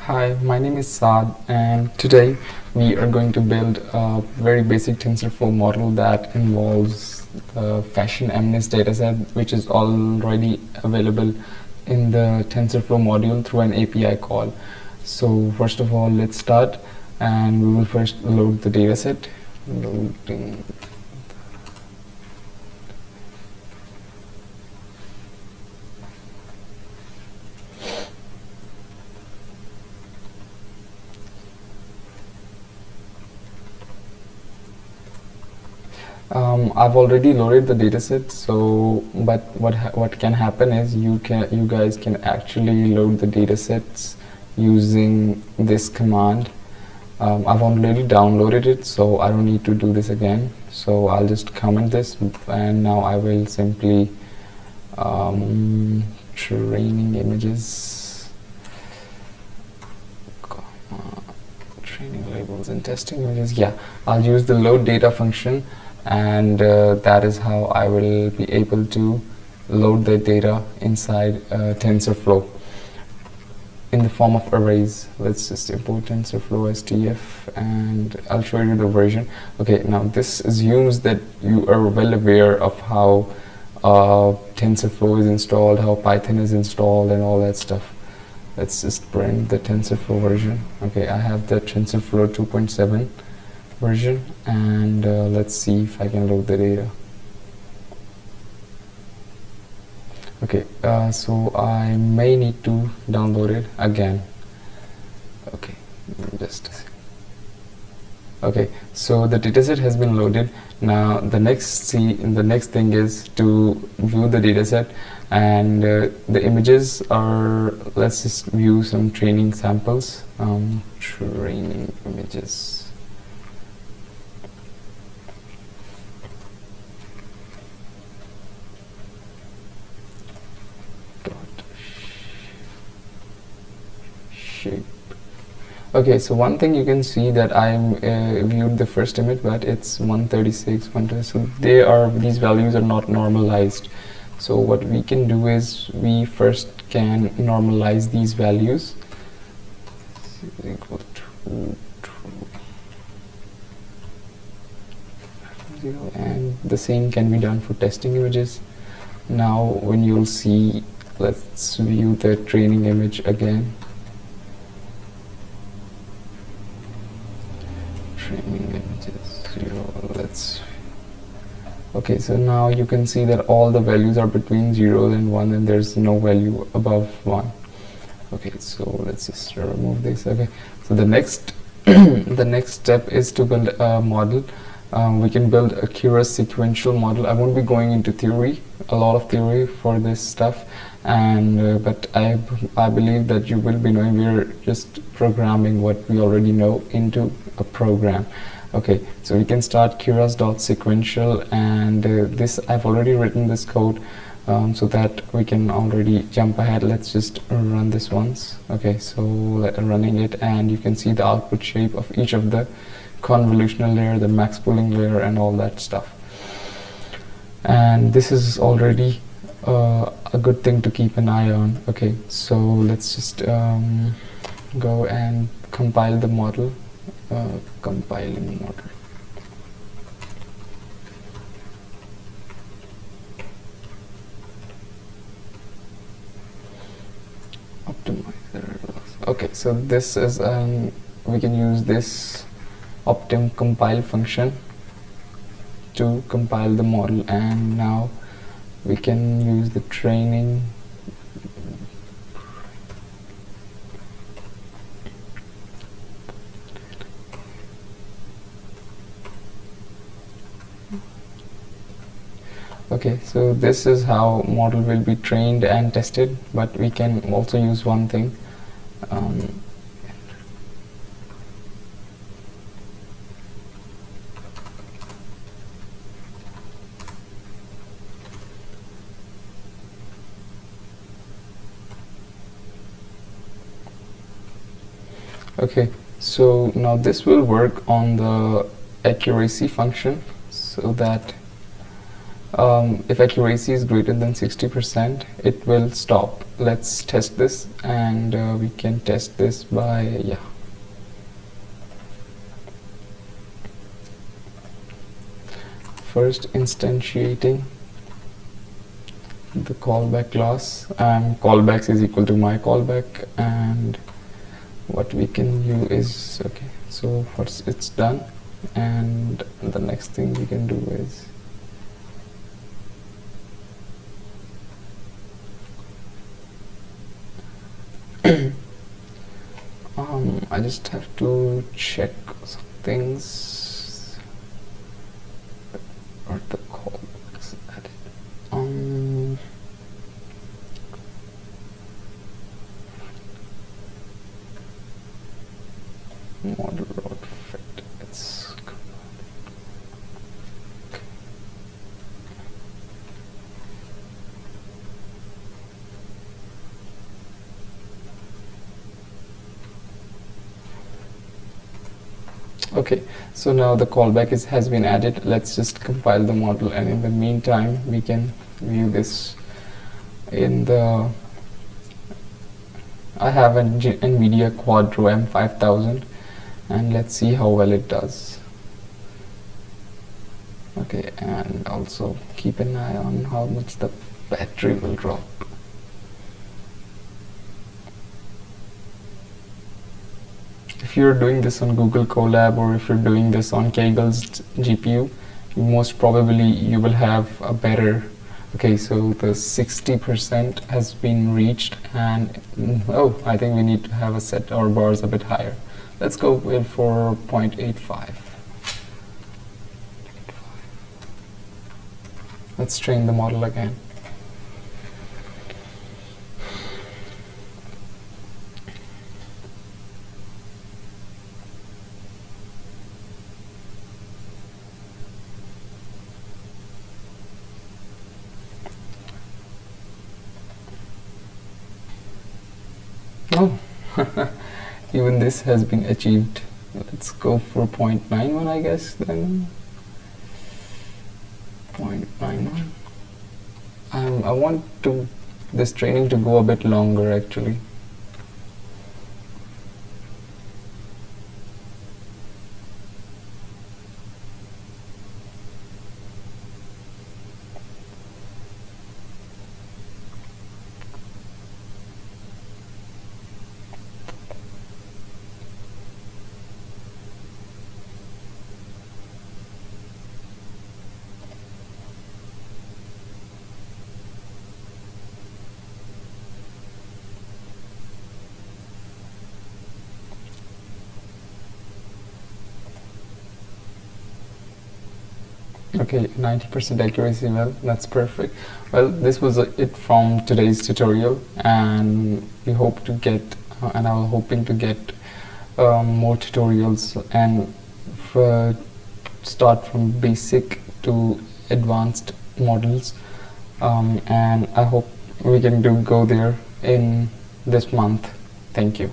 Hi, my name is Saad, and today we are going to build a very basic TensorFlow model that involves the Fashion Mnist dataset, which is already available in the TensorFlow module through an API call. So first of all, let's start, and we will first load the dataset. Loading. I've already loaded the dataset, so but what can happen is you guys can actually load the datasets using this command. I've already downloaded it, so I don't need to do this again. So I'll just comment this, and now I will simply training images, training labels and testing images. Yeah, I'll use the load data function, and that is how I will be able to load the data inside TensorFlow in the form of arrays. Let's just import TensorFlow STF, and I'll show you the version. Okay, now this assumes that you are well aware of how TensorFlow is installed, how Python is installed, and all that stuff. Let's just print the TensorFlow version. Okay, I have the TensorFlow 2.7 version, and let's see if I can load the data. Okay, so I may need to download it again. Okay, just a second. Okay, so the dataset has been loaded. Now the next thing is to view the dataset, and the images are, let's just view some training samples. Training images. Shape. Okay, so one thing you can see that I viewed the first image, but it's 136, 120, so these values are not normalized. So what we can do is we first can normalize these values. Equal to 0, and the same can be done for testing images. Now when you'll see, let's view the training image again. Training images 0. Okay, so now you can see that all the values are between 0 and 1, and there's no value above 1. Okay, so let's just remove this. Okay, so the next the next step is to build a model. We can build a curious sequential model. I won't be going into theory, a lot of theory for this stuff, and but I believe that you will be knowing. We're just programming what we already know into a program. Okay, so we can start curious.sequential, and this I've already written this code so that we can already jump ahead. Let's just run this once. Okay, so running it, and you can see the output shape of each of the convolutional layer, the max pooling layer, and all that stuff. And this is already a good thing to keep an eye on. Okay, so let's just go and compile the model. Compiling model. Optimizer. Okay, so this is we can use this optim compile function to compile the model, and now we can use the training. Okay, so this is how model will be trained and tested, but we can also use one thing. Okay, so now this will work on the accuracy function, so that If accuracy is greater than 60%, it will stop. Let's test this, and we can test this by first instantiating the callback class. Callbacks is equal to my callback, and what we can use is, okay, so first it's done, and the next thing we can do is I just have to check some things. Or the callbacks added. Model road fit. It's okay. So now the callback has been added. Let's just compile the model, and in the meantime we can view this in the I have an NVIDIA Quadro M5000, and let's see how well it does. Okay, and also keep an eye on how much the battery will drop. If you're doing this on Google Colab, or if you're doing this on Kagel's GPU, most probably you will have a better. Okay, so the 60% has been reached, and I think we need to have a set our bars a bit higher. Let's go with for 0.85. Let's train the model again. Oh, even this has been achieved. Let's go for 0.91, I guess, then. 0.91. I want this training to go a bit longer, actually. Okay, 90% accuracy, well, that's perfect. Well, this was it from today's tutorial, and we hope to get, and I was hoping to get more tutorials and start from basic to advanced models, and I hope we can go there in this month. Thank you.